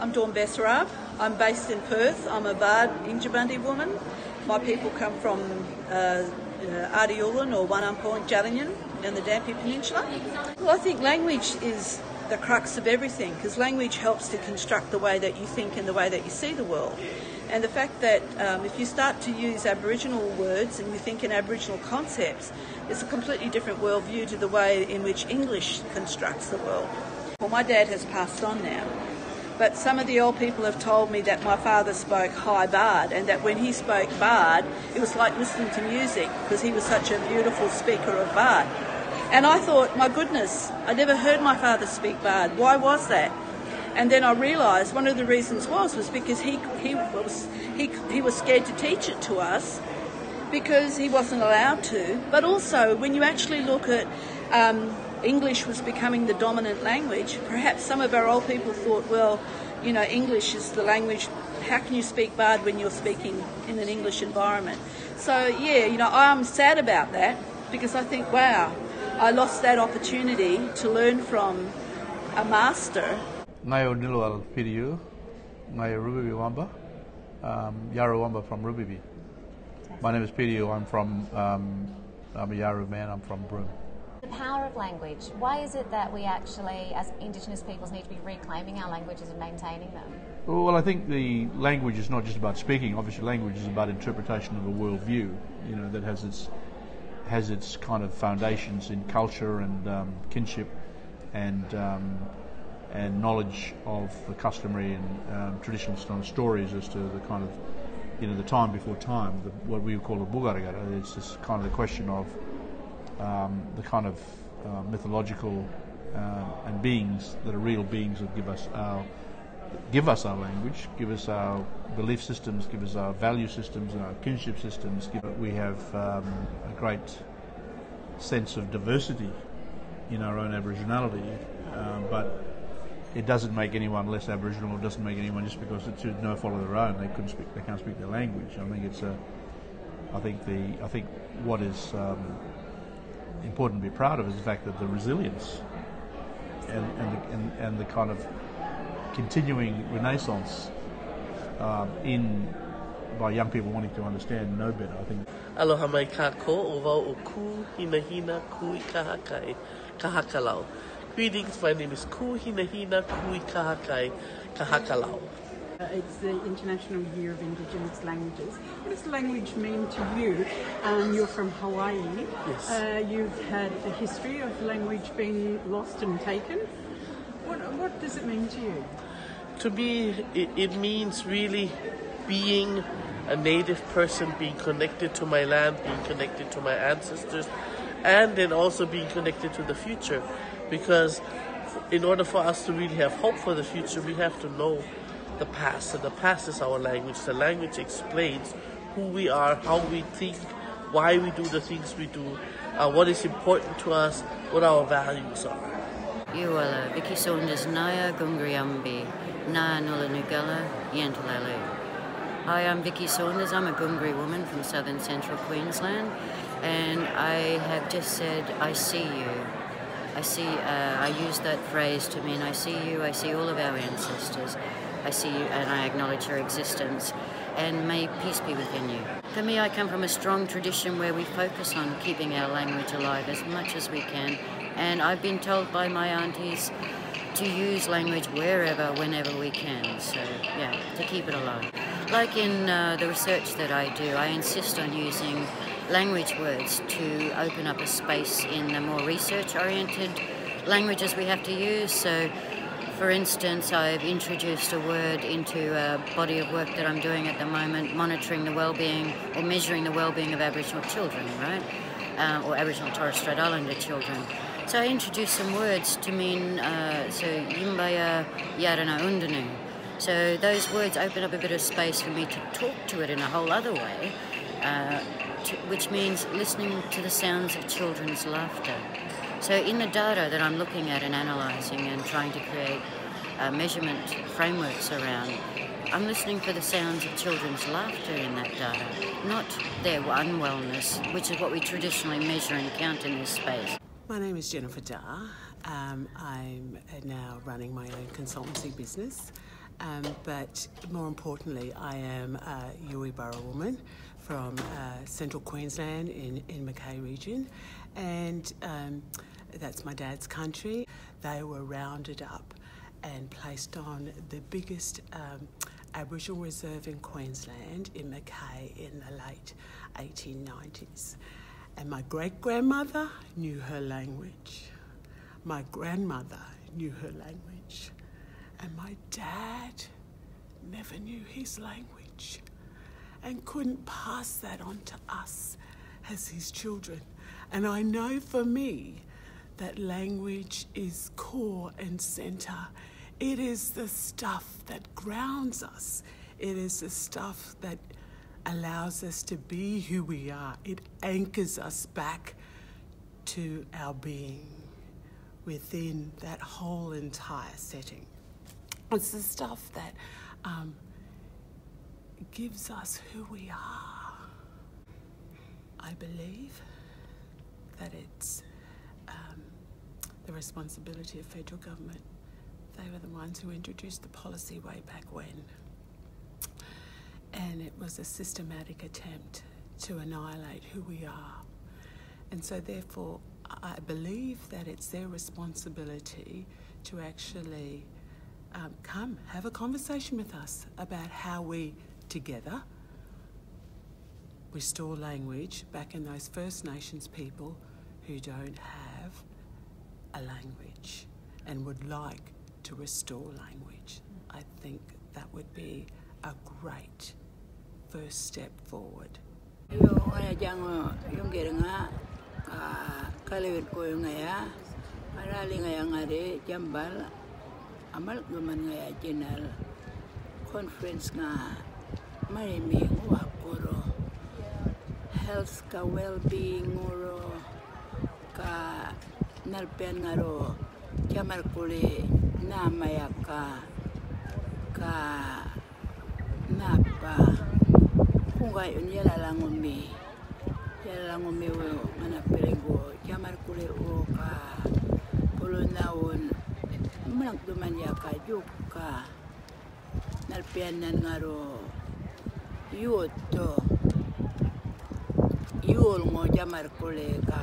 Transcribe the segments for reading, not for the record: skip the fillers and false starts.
I'm Dawn Bessarab. I'm based in Perth. I'm a Bard Injabandi woman. My people come from Adiulan or Yankunytjatjara in the Dampier Peninsula. Well, I think language is the crux of everything, because language helps to construct the way that you think and the way that you see the world. And the fact that if you start to use Aboriginal words and you think in Aboriginal concepts, it's a completely different worldview to the way in which English constructs the world. Well, my dad has passed on now, but some of the old people have told me that my father spoke High Bard, and that when he spoke Bard, it was like listening to music, because he was such a beautiful speaker of Bard. And I thought, my goodness, I never heard my father speak Bard. Why was that? And then I realised one of the reasons was because he was scared to teach it to us because he wasn't allowed to. But also, when you actually look at English was becoming the dominant language, perhaps some of our old people thought, well, you know, English is the language. How can you speak Bard when you're speaking in an English environment? So, yeah, you know, I'm sad about that, because I think, wow, I lost that opportunity to learn from a master. Ngayo Nilual Pidiu, Ngayo Rubibi Wamba, Yarra Wamba from Rubibi. My name is Pidiu. I'm a Yarra man. I'm from Broome. The power of language. Why is it that we actually, as Indigenous peoples, need to be reclaiming our languages and maintaining them? Well, I think the language is not just about speaking. Obviously, language is about interpretation of a worldview. You know, that has its kind of foundations in culture and kinship and knowledge of the customary and traditional stories as to the kind of, you know, the time before time, what we would call a bugaragara. It's just kind of the question of the kind of mythological and beings that are real beings that give us our language, give us our belief systems, give us our value systems, our kinship systems. We have a great sense of diversity in our own Aboriginality, but it doesn't make anyone less Aboriginal. It doesn't make anyone just because it's no fault of their own. They can't speak their language. I think what is important to be proud of is the fact that the resilience and the kind of continuing renaissance by young people wanting to understand and know better. I think. Aloha mai kako o wau o ku hina kui kahakai kahakalau. Greetings, my name is Ku Hina Kui Kahakai Kahakalau. It's the International Year of Indigenous Languages. What does language mean to you? You're from Hawaii. Yes. You've had a history of language being lost and taken. What does it mean to you? To me, it means really being a native person, being connected to my land, being connected to my ancestors, and then also being connected to the future. Because in order for us to really have hope for the future, we have to know the past. And the past is our language. The language explains who we are, how we think, why we do the things we do, what is important to us, what our values are. Iwala, Vicki Saunders, Naya Gungriambi, Na Nula Nugala, Yantalelu. Hi, I'm Vicki Saunders. I'm a Gungri woman from southern central Queensland, and I have just said, I see you. I use that phrase to mean I see you, I see all of our ancestors, I see you and I acknowledge your existence, and may peace be within you. For me, I come from a strong tradition where we focus on keeping our language alive as much as we can, and I've been told by my aunties to use language wherever, whenever we can, so yeah, to keep it alive. Like in the research that I do, I insist on using language words to open up a space in the more research-oriented languages we have to use. So, for instance, I've introduced a word into a body of work that I'm doing at the moment, monitoring the well-being or measuring the well-being of Aboriginal children, right? Or Aboriginal Torres Strait Islander children. So I introduced some words to mean, so Yimbaya Yarana Undanu. So those words open up a bit of space for me to talk to it in a whole other way, which means listening to the sounds of children's laughter. So in the data that I'm looking at and analysing and trying to create measurement frameworks around, I'm listening for the sounds of children's laughter in that data, not their unwellness, which is what we traditionally measure and count in this space. My name is Jenifer Darr. I'm now running my own consultancy business, But more importantly, I am a Yuwibara woman from central Queensland in Mackay region, and that's my dad's country. They were rounded up and placed on the biggest Aboriginal reserve in Queensland in Mackay in the late 1890s. And my great-grandmother knew her language. My grandmother knew her language. And my dad never knew his language and couldn't pass that on to us as his children. And I know for me that language is core and centre. It is the stuff that grounds us. It is the stuff that allows us to be who we are. It anchors us back to our being within that whole entire setting. It's the stuff that gives us who we are. I believe that it's the responsibility of federal government. They were the ones who introduced the policy way back when. And it was a systematic attempt to annihilate who we are. And so therefore, I believe that it's their responsibility to actually come, have a conversation with us about how we, together, restore language back in those First Nations people who don't have a language and would like to restore language. I think that would be a great first step forward. Amal guman ngaya general conference nga marimi wakoro health ka well-being oro ka nalpen ngaro chamar kule na mayaka ka napa kunga unyala langumi wo mana perego chamar kule o ka polonawon Manang duman ya ka yuka nalpianan ngaro yuto yul mo jamar kule ka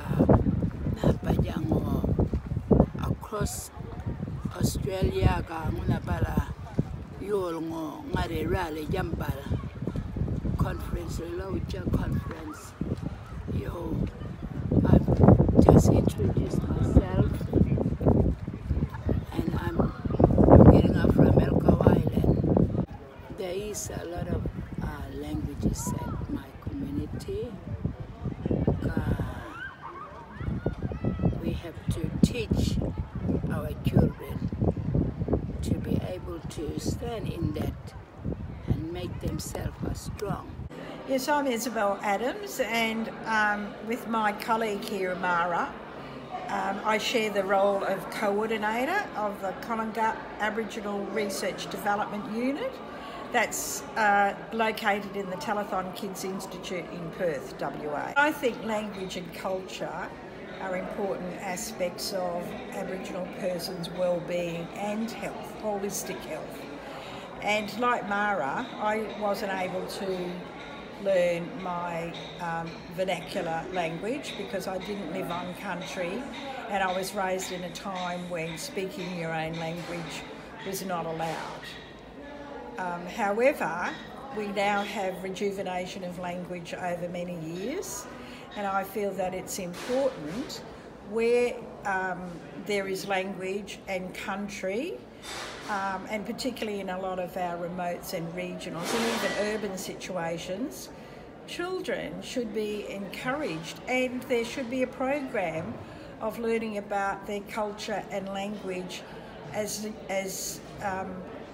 napajango across Australia ka nguna para yul ngo ngare rally jambal conference Lowitja conference. I've just introduced myself. There is a lot of languages at my community. We have to teach our children to be able to stand in that and make themselves strong. Yes, I'm Isabelle Adams, and with my colleague here, Amara, I share the role of coordinator of the Kononga Aboriginal Research Development Unit. That's located in the Telethon Kids Institute in Perth, WA. I think language and culture are important aspects of Aboriginal persons' well-being and health, holistic health. And like Mara, I wasn't able to learn my vernacular language because I didn't live on country, and I was raised in a time when speaking your own language was not allowed. However, we now have rejuvenation of language over many years, and I feel that it's important where there is language and country, and particularly in a lot of our remotes and regionals and even urban situations, children should be encouraged, and there should be a program of learning about their culture and language as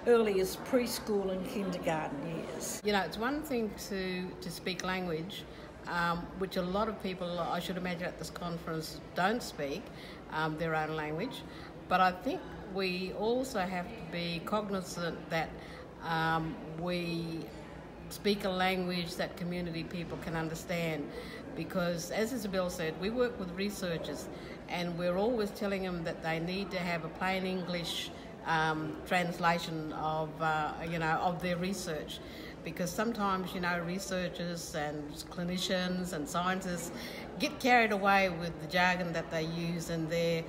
early as preschool and kindergarten years. You know, it's one thing to speak language, which a lot of people, I should imagine at this conference, don't speak their own language, but I think we also have to be cognizant that we speak a language that community people can understand, because as Isabelle said, we work with researchers and we're always telling them that they need to have a plain English translation of of their research, because sometimes researchers and clinicians and scientists get carried away with the jargon that they use in their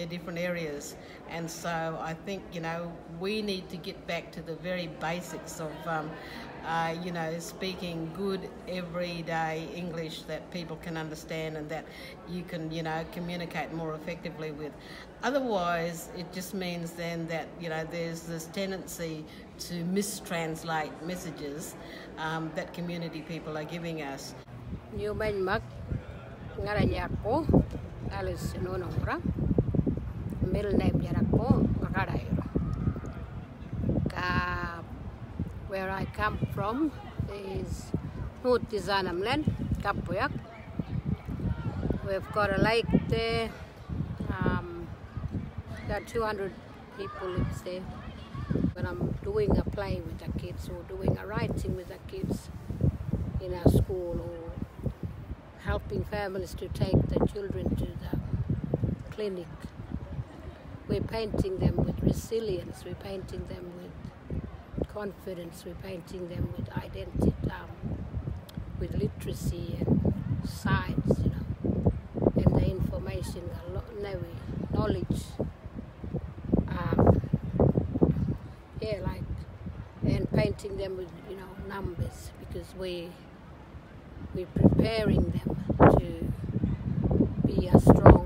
different areas, and so I think we need to get back to the very basics of speaking good everyday English that people can understand and that you can communicate more effectively with. Otherwise, it just means then that there's this tendency to mistranslate messages that community people are giving us. Nhiều bên mắc ngara yako Alice no nora middle name yarako makarairo ka where I come from is North Tizanamland Kapoyak. We've got a lake there. There are 200 people lives there. When I'm doing a play with the kids or doing a writing with the kids in our school, or helping families to take the children to the clinic, we're painting them with resilience, we're painting them with confidence, we're painting them with identity, with literacy and science, and the information, knowledge, and painting them with numbers, because we're preparing them to be a strong